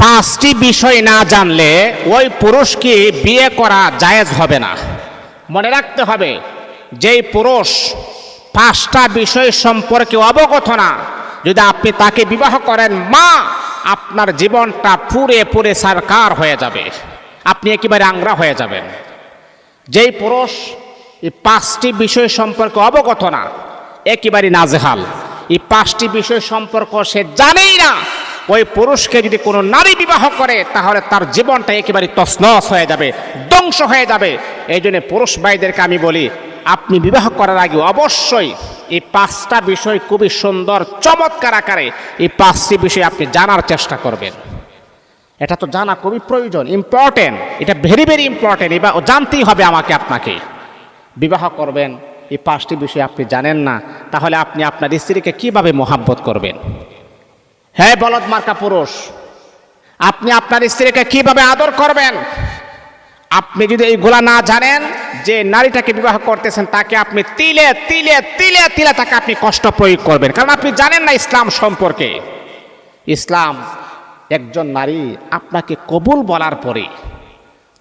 পাঁচটি বিষয় না জানলে ওই পুরুষকে বিয়ে করা জায়েজ হবে না। মনে রাখতে হবে, যেই পুরুষ পাঁচটা বিষয় সম্পর্কে অবগত না, যদি আপনি তাকে বিবাহ করেন, মা আপনার জীবনটা পুরে পুরে সারকার হয়ে যাবে, আপনি একেবারে আংরা হয়ে যাবেন। যেই পুরুষ এই পাঁচটি বিষয় সম্পর্কে অবগত না, একেবারে নাজেহাল, এই পাঁচটি বিষয় সম্পর্ক সে জানেই না, ওই পুরুষকে যদি কোনো নারী বিবাহ করে তাহলে তার জীবনটা একেবারে তছনছ হয়ে যাবে, ধ্বংস হয়ে যাবে। এই জন্য পুরুষ ভাইদেরকে আমি বলি, আপনি বিবাহ করার আগে অবশ্যই এই পাঁচটা বিষয় খুবই সুন্দর চমৎকার আকারে এই পাঁচটি বিষয় আপনি জানার চেষ্টা করবেন। এটা তো জানা খুবই প্রয়োজন, ইম্পর্টেন্ট, এটা ভেরি ভেরি ইম্পর্টেন্ট। এবার জানতেই হবে আমাকে আপনাকে। বিবাহ করবেন, এই পাঁচটি বিষয় আপনি জানেন না, তাহলে আপনি আপনার স্ত্রীকে কিভাবে মোহাব্বত করবেন? হ্যাঁ বলদ মার্কা পুরুষ, আপনি আপনার স্ত্রীকে কিভাবে আদর করবেন? আপনি যদি এইগুলা না জানেন, যে নারীটাকে বিবাহ করতেছেন তাকে আপনি তিলে তিলে তিলে তিলে তাকে আপনি কষ্ট প্রয়োগ করবেন, কারণ আপনি জানেন না ইসলাম সম্পর্কে। ইসলাম একজন নারী আপনাকে কবুল বলার পরে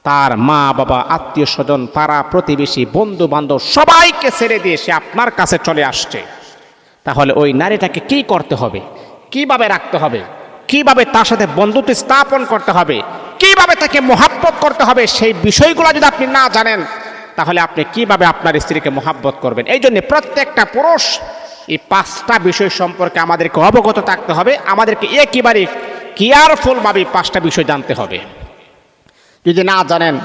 তার মা বাবা, আত্মীয় স্বজন, পাড়া প্রতিবেশী, বন্ধু বান্ধব সবাইকে ছেড়ে দিয়ে সে আপনার কাছে চলে আসছে, তাহলে ওই নারীটাকে কি করতে হবে, কিভাবে রাখতে হবে, কিভাবে তার সাথে বন্ধুত্ব স্থাপন করতে হবে, কিভাবে তাকে মোহাব্বত করতে হবে, সেই বিষয়গুলো যদি আপনি না জানেন তাহলে আপনি কিভাবে আপনার স্ত্রীকে মোহাব্বত করবেন? এই জন্য প্রত্যেকটা পুরুষ এই পাঁচটা বিষয় সম্পর্কে আমাদেরকে অবগত থাকতে হবে, আমাদেরকে একেবারে কেয়ারফুলভাবে পাঁচটা বিষয় জানতে হবে। যদি না জানেন,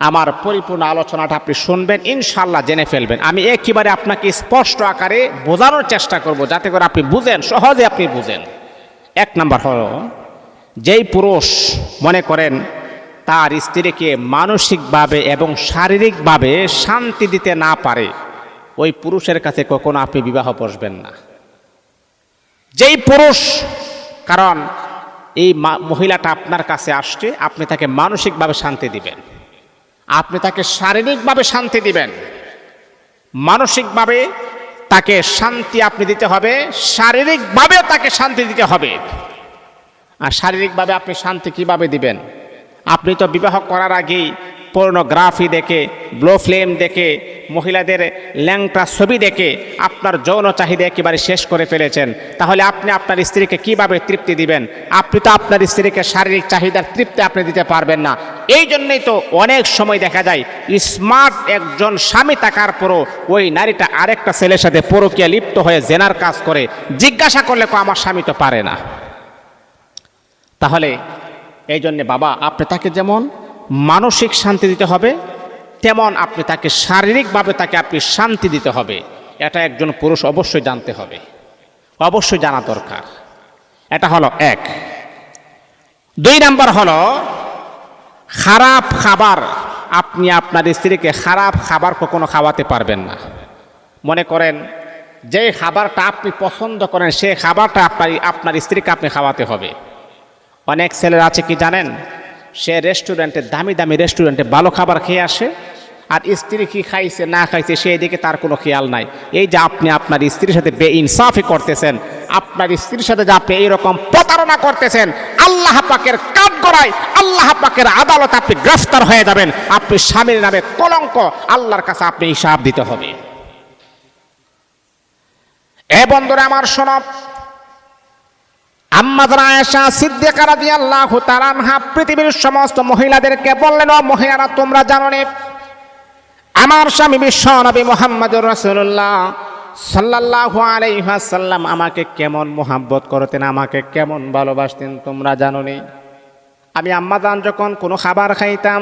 আমার পরিপূর্ণ আলোচনাটা আপনি শুনবেন, ইনশাল্লাহ জেনে ফেলবেন। আমি একেবারে আপনাকে স্পষ্ট আকারে বোঝানোর চেষ্টা করব, যাতে করে আপনি বুঝেন, সহজে আপনি বুঝেন। এক নাম্বার হলো, যেই পুরুষ মনে করেন তার স্ত্রীকে মানসিকভাবে এবং শারীরিকভাবে শান্তি দিতে না পারে, ওই পুরুষের কাছে কখনো আপনি বিবাহ বসবেন না। যেই পুরুষ, কারণ এই মহিলাটা আপনার কাছে আসছে, আপনি তাকে মানসিকভাবে শান্তি দিবেন, আপনি তাকে শারীরিকভাবে শান্তি দিবেন, মানসিকভাবে তাকে শান্তি আপনি দিতে হবে, শারীরিকভাবেও তাকে শান্তি দিতে হবে। আর শারীরিকভাবে আপনি শান্তি কিভাবে দিবেন? আপনি তো বিবাহ করার আগেই পর্নোগ্রাফি দেখে, ব্লো ফিল্ম দেখে, মহিলাদের ল্যাংটা ছবি দেখে আপনার যৌন চাহিদা একেবারে শেষ করে ফেলেছেন, তাহলে আপনি আপনার স্ত্রীকে কিভাবে তৃপ্তি দিবেন? আপনি তো আপনার স্ত্রীকে শারীরিক চাহিদার তৃপ্তি আপনি দিতে পারবেন না। এই জন্যই তো অনেক সময় দেখা যায় স্মার্ট একজন স্বামী থাকার পরও ওই নারীটা আরেকটা ছেলের সাথে পরকীয়া লিপ্ত হয়ে জেনার কাজ করে, জিজ্ঞাসা করলে আমার স্বামী তো পারে না। তাহলে এই জন্যে বাবা, আপনি তাকে যেমন মানসিক শান্তি দিতে হবে, তেমন আপনি তাকে শারীরিকভাবে তাকে আপনি শান্তি দিতে হবে। এটা একজন পুরুষ অবশ্যই জানতে হবে, অবশ্যই জানা দরকার। এটা হলো এক। দুই নাম্বার হলো, খারাপ খাবার, আপনি আপনার স্ত্রীকে খারাপ খাবার কখনো খাওয়াতে পারবেন না। মনে করেন যে খাবারটা আপনি পছন্দ করেন, সেই খাবারটা আপনার স্ত্রীকে আপনি খাওয়াতে হবে। অনেক ছেলেরা আছে কি জানেন, সে রেস্টুরেন্টে, দামি দামি রেস্টুরেন্টে ভালো খাবার খেয়ে আসে, আর স্ত্রী কি খাইছে না খাইছে সেই দিকে তার কোনো খেয়াল নাই। এই যে আপনি আপনার স্ত্রীর সাথে বেইনসাফি করতেছেন, আপনার স্ত্রীর সাথে যে আপনি এইরকম প্রতারণা করতেছেন, আল্লাহ পাকের কাঠগড়ায়, আল্লাহ পাকের আদালতে আপনি গ্রেফতার হয়ে যাবেন। আপনি স্বামীর নামে কলঙ্ক, আল্লাহর কাছে আপনি হিসাব দিতে হবে। এ বন্ধুরা আমার শোনো, আম্মা জান আয়েশা সিদ্দিকা রাদিয়াল্লাহু তাআলা আনহা পৃথিবীর সমস্ত মহিলাদেরকে বললেন, ও মহিলারা, তোমরা জানো না আমার স্বামী বিশ্ব নবী মুহাম্মদুর রাসূলুল্লাহ সাল্লাল্লাহু আলাইহি ওয়াসাল্লাম আমাকে কেমন মোহাব্বত করতেন, আমাকে কেমন ভালোবাসতেন তোমরা জানো না? আমি আম্মা জান যখন কোনো খাবার খাইতাম,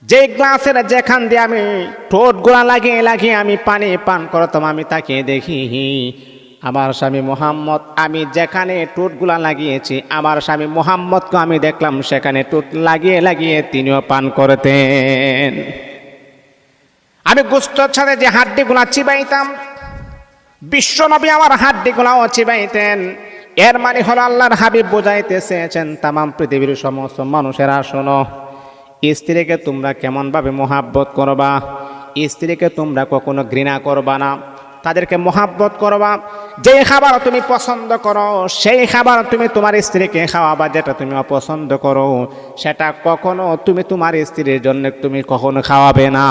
যে গ্লাসের যেখান দিয়ে আমি ঠোঁটগুলা লাগিয়ে লাগিয়ে আমি পানি পান করতাম, আমি তাকে দেখি আমার স্বামী মুহাম্মদ, আমি যেখানে ঠোঁটগুলা লাগিয়েছি আমার স্বামী মুহাম্মদকে আমি দেখলাম সেখানে ঠোঁট লাগিয়ে লাগিয়ে তিনিও পান করতেন। আমি গোশতের সাথে যে হাড্ডিগুলা চিবাইতাম, বিশ্বনবী আমার হাড্ডিগুলাও চিবাইতেন। এর মানে হলো আল্লাহর হাবিব বোঝাইতে চেয়েছেন, তামাম পৃথিবীর সমস্ত মানুষেরা শোনো, স্ত্রীকে তোমরা কেমনভাবে মোহাব্বত করবা, স্ত্রীকে তোমরা কখনো ঘৃণা করবা না, তাদেরকে মোহাব্বত করবা। যেই খাবার তুমি পছন্দ করো সেই খাবার তুমি তোমার স্ত্রীকে খাওয়াবা, যেটা তুমি অপছন্দ করো সেটা কখনো তুমি তোমার স্ত্রীর জন্য তুমি কখনো খাওয়াবে না।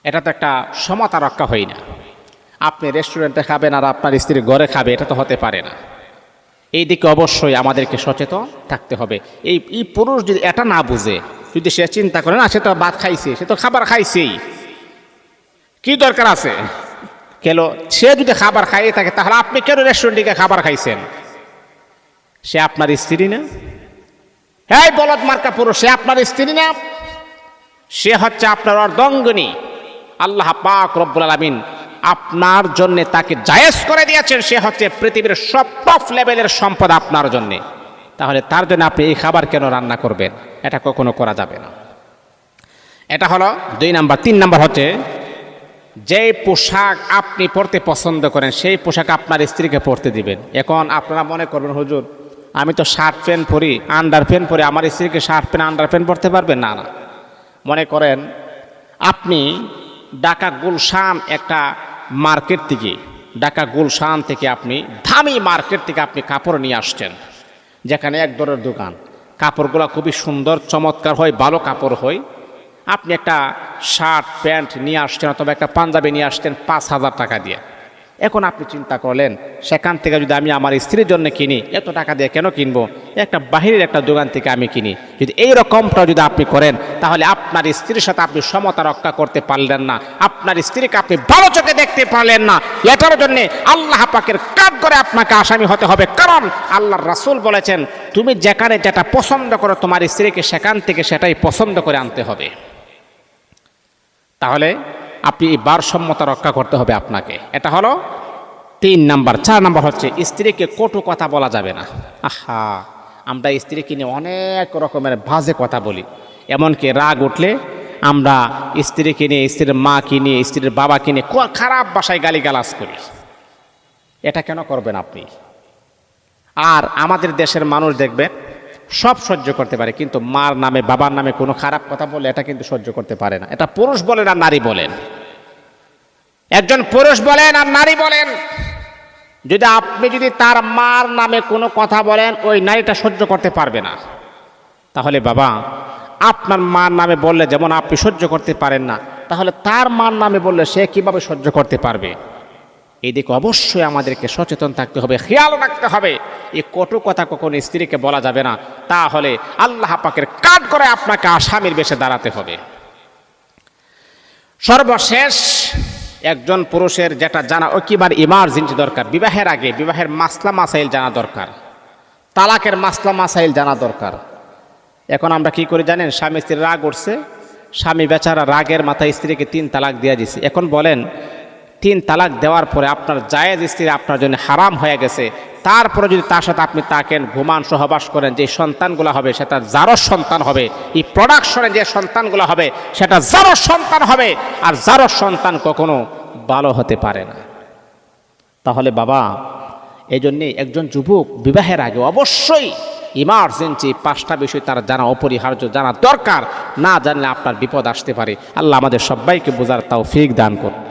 এটা তো একটা সমতা রক্ষা হয় না। আপনি রেস্টুরেন্টে খাবেন আর আপনার স্ত্রী ঘরে খাবে, এটা তো হতে পারে না। এই দিকে অবশ্যই আমাদেরকে সচেতন থাকতে হবে। এই পুরুষ যদি এটা না বুঝে, যদি সে চিন্তা করে না সে তো ভাত খাইছে, সে তো খাবার খাইছেই, কি দরকার আছে কেন, সে যদি খাবার খাইয়ে থাকে তাহলে আপনি কেন রেস্টুরেন্টে খাবার খাইছেন? সে আপনার স্ত্রী না? হ্যাঁ, বলদ মার্কা পুরুষ, সে আপনার স্ত্রী না, সে হচ্ছে আপনার অর্ধাঙ্গিনী। আল্লাহ পাক রব্বুল আলামিন আপনার জন্য তাকে জায়েজ করে দিয়েছেন, সে হচ্ছে পৃথিবীর সব টপ লেভেলের সম্পদ আপনার জন্য। তাহলে তার জন্য আপনি এই খাবার কেন রান্না করবেন? এটা কখনো করা যাবে না। এটা হলো 2 নাম্বার। 3 নাম্বার হচ্ছে যে পোশাক আপনি পরতে পছন্দ করেন সেই পোশাক আপনার স্ত্রীকে পরতে দিবেন। এখন আপনারা মনে করবেন, হুজুর আমি তো শার্ট প্যান্ট পরি, আন্ডার প্যান্ট পরি, আমার স্ত্রীকে শার্ট প্যান্ট আন্ডার প্যান্ট পরতে পারবেন? না না। মনে করেন আপনি ঢাকা গুলশান একটা মার্কেট থেকে, ঢাকা গুলশান থেকে আপনি দামি মার্কেট থেকে আপনি কাপড় নিয়ে আসছেন, যেখানে এক দরের দোকান, কাপড়গুলো খুবই সুন্দর চমৎকার হয়, ভালো কাপড় হয়। আপনি একটা শার্ট প্যান্ট নিয়ে আসছেন অথবা একটা পাঞ্জাবি নিয়ে আসছেন 5,000 টাকা দিয়ে। এখন আপনি চিন্তা করলেন সেখান থেকে যদি আমি আমার স্ত্রীর জন্য কিনি, এত টাকা দিয়ে কেন কিনবো, একটা বাহিরের একটা দোকান থেকে আমি কিনি। যদি এই রকমটা যদি আপনি করেন তাহলে আপনার স্ত্রীর সাথে আপনি সমতা রক্ষা করতে পারলেন না, আপনার স্ত্রীকে আপনি ভালো চোখে দেখতে পারলেন না। এটার জন্য আল্লাহ পাকের কাঠ করে আপনাকে আসামি হতে হবে। কারণ আল্লাহর রাসূল বলেছেন, তুমি যেখানে যেটা পছন্দ করো তোমার স্ত্রীকে সেখান থেকে সেটাই পছন্দ করে আনতে হবে। তাহলে আপনি এই ভারসাম্যতা রক্ষা করতে হবে আপনাকে। এটা হলো 3 নাম্বার। 4 নাম্বার হচ্ছে স্ত্রীকে কটু কথা বলা যাবে না। আহা, আমরা স্ত্রীকে নিয়ে অনেক রকমের বাজে কথা বলি, এমনকি রাগ উঠলে আমরা স্ত্রীকে নিয়ে, স্ত্রীর মাকে নিয়ে, স্ত্রীর বাবাকে নিয়ে খারাপ ভাষায় গালিগালাজ করি। এটা কেন করবেন আপনি? আর আমাদের দেশের মানুষ দেখবেন সব সহ্য করতে পারে, কিন্তু মার নামে বাবার নামে কোনো খারাপ কথা বলে এটা কিন্তু সহ্য করতে পারে না। এটা পুরুষ বলেন আর নারী বলেন, একজন পুরুষ বলেন আর নারী বলেন, যদি আপনি যদি তার মার নামে কোনো কথা বলেন ওই নারীটা সহ্য করতে পারবে না। তাহলে বাবা, আপনার মার নামে বললে যেমন আপনি সহ্য করতে পারেন না, তাহলে তার মার নামে বললে সে কিভাবে সহ্য করতে পারবে? এই দিকে অবশ্যই আমাদেরকে সচেতন থাকতে হবে, খেয়াল রাখতে হবে। এই কটু কথা কখনো স্ত্রীকে বলা যাবে না, তাহলে আল্লাহ পাকের কাঠ করে আপনাকে আসামির বেশে দাঁড়াতে হবে। সর্বশেষ একজন পুরুষের যেটা জানা একেবারে ইমার্জেন্সি দরকার, বিবাহের আগে বিবাহের মাসলা মাসাইল জানা দরকার, তালাকের মাসলা মাসাইল জানা দরকার। এখন আমরা কি করে জানেন, স্বামী স্ত্রীর রাগ উঠছে, স্বামী বেচারা রাগের মাথায় স্ত্রীকে 3 তালাক দিয়ে দিচ্ছে। এখন বলেন 3 তালাক দেওয়ার পরে আপনার জায়েজ স্ত্রী আপনার জন্য হারাম হয়ে গেছে, তারপরে যদি তার সাথে আপনি থাকেন, ঘুমান, সহবাস করেন, যে সন্তানগুলো হবে সেটা জারজ সন্তান হবে। এই প্রোডাকশনে যে সন্তানগুলো হবে সেটা জারজ সন্তান হবে, আর জারজ সন্তান কখনো ভালো হতে পারে না। তাহলে বাবা, এই জন্যে একজন যুবক বিবাহের আগে অবশ্যই ইমার্জেন্সি 5টা বিষয় তার জানা অপরিহার্য, জানা দরকার। না জানলে আপনার বিপদ আসতে পারে। আল্লাহ আমাদের সবাইকে বোঝার তৌফিক দান করুন।